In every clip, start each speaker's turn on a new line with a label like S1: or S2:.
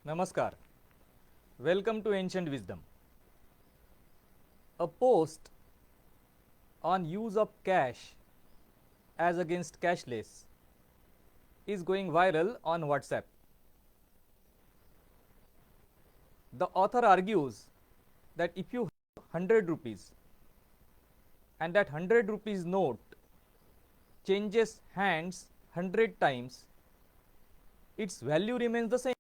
S1: Namaskar. Welcome to Ancient Wisdom. A post on use of cash as against cashless is going viral on WhatsApp. The author argues that if you have 100 rupees and that 100 rupees note changes hands 100 times, its value remains the same.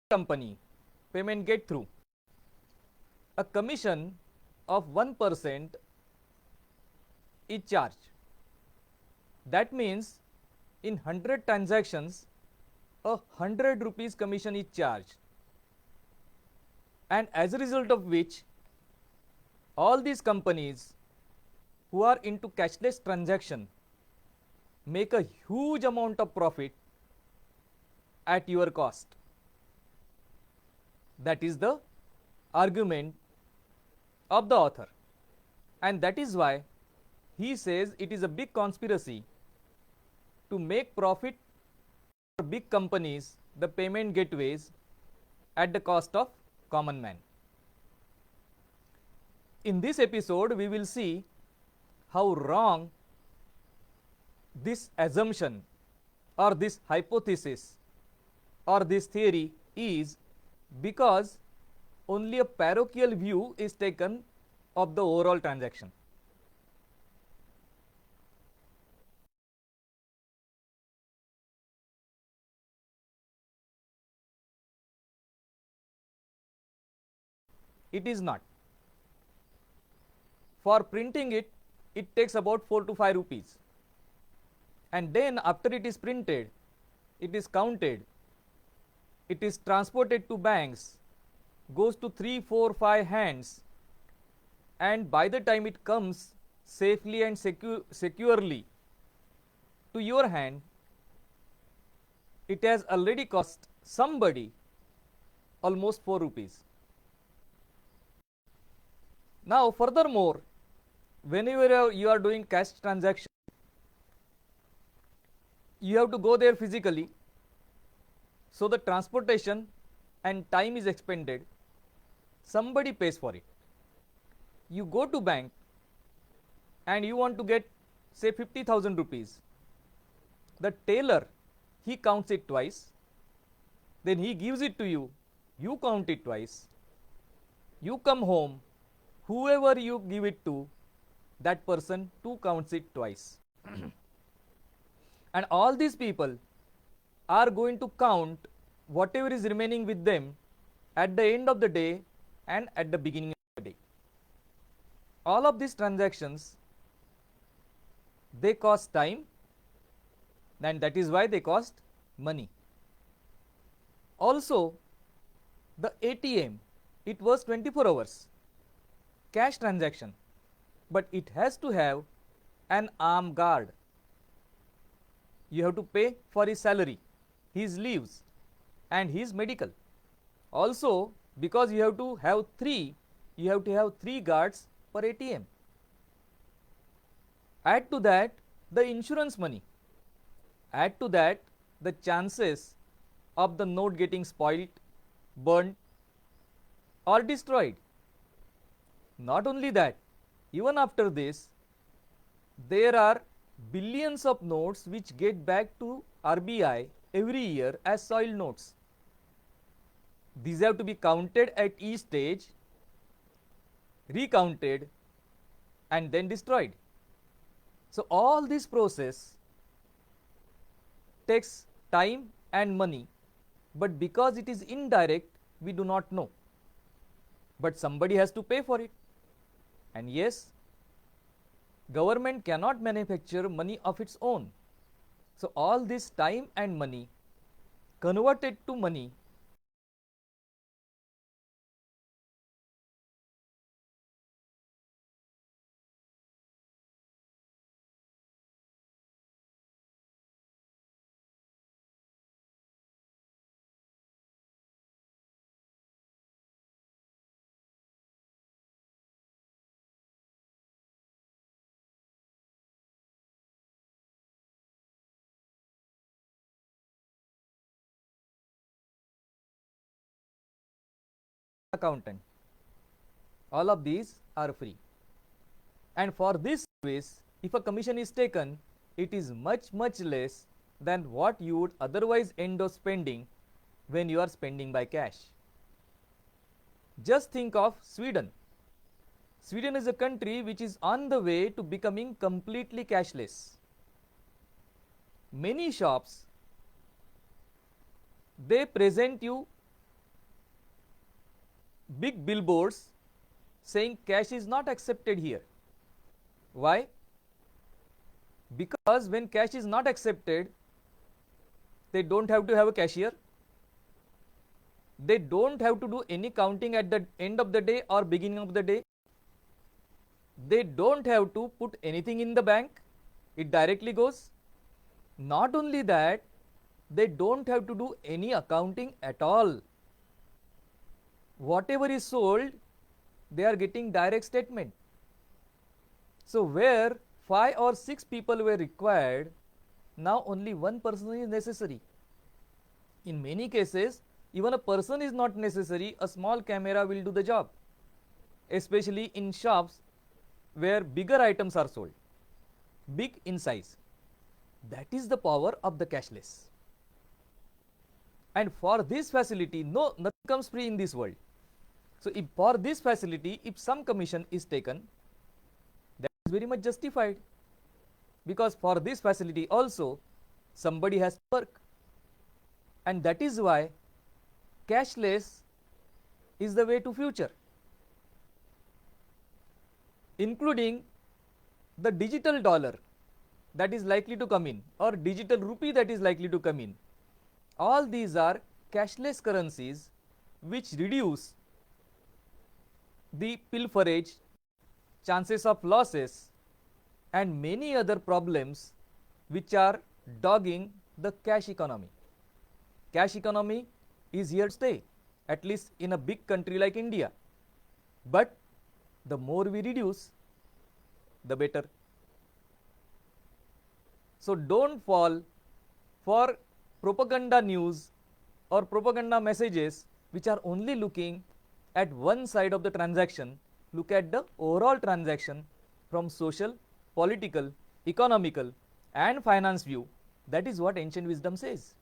S1: Company payment get through a commission of 1% is charged. That means in 100 transactions, 100 rupees commission is charged, and as a result of which all these companies who are into cashless transaction make a huge amount of profit at your cost. That is the argument of the author, and that is why he says it is a big conspiracy to make profit for big companies, the payment gateways, at the cost of common man. In this episode, we will see how wrong this assumption or this hypothesis or this theory is, because only a parochial view is taken of the overall transaction. It is not. For printing it, it takes about 4 to 5 rupees. And then after it is printed, it is counted, it is transported to banks, goes to 3, 4, 5 hands, and by the time it comes safely and securely to your hand, it has already cost somebody almost 4 rupees. Now furthermore, whenever you are doing cash transaction, you have to go there physically, so the transportation and time is expended, somebody pays for it. You go to bank and you want to get say 50,000 rupees. The tailor, he counts it twice, then he gives it to you, you count it twice, you come home, whoever you give it to, that person too counts it twice. And all these people are going to count whatever is remaining with them at the end of the day and at the beginning of the day. All of these transactions, they cost time, and that is why they cost money. Also, the ATM, it was 24 hours cash transaction, but it has to have an armed guard. You have to pay for his salary, his leaves, and his medical. Also, because you have to have three guards per ATM. Add to that the insurance money. Add to that the chances of the note getting spoiled, burnt, or destroyed. Not only that, even after this, there are billions of notes which get back to RBI every year as soiled notes. These have to be counted at each stage, recounted, and then destroyed. So all this process takes time and money, but because it is indirect, we do not know. But somebody has to pay for it. And yes, government cannot manufacture money of its own. So all this time and money converted to money accountant. All of these are free. And for this service, if a commission is taken, it is much less than what you would otherwise end up spending when you are spending by cash. Just think of Sweden. Sweden is a country which is on the way to becoming completely cashless. Many shops, they present you big billboards saying cash is not accepted here. Why? Because when cash is not accepted, they don't have to have a cashier. They don't have to do any counting at the end of the day or beginning of the day. They don't have to put anything in the bank. It directly goes. Not only that, they don't have to do any accounting at all. Whatever is sold, they are getting direct statement. So where 5 or 6 people were required, now only one person is necessary. In many cases, even a person is not necessary, a small camera will do the job, especially in shops where bigger items are sold, big in size. That is the power of the cashless. And for this facility, nothing comes free in this world. So if for this facility, if some commission is taken, that is very much justified, because for this facility also somebody has to work. And that is why cashless is the way to future, including the digital dollar that is likely to come in, or digital rupee that is likely to come in. All these are cashless currencies which reduce the pilferage, chances of losses, and many other problems which are dogging the cash economy. Cash economy is here to stay, at least in a big country like India. But the more we reduce, the better. So don't fall for propaganda news or propaganda messages which are only looking at one side of the transaction. Look at the overall transaction from social, political, economical and finance view. That is what ancient wisdom says.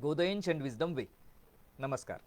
S1: Go the ancient wisdom way. Namaskar.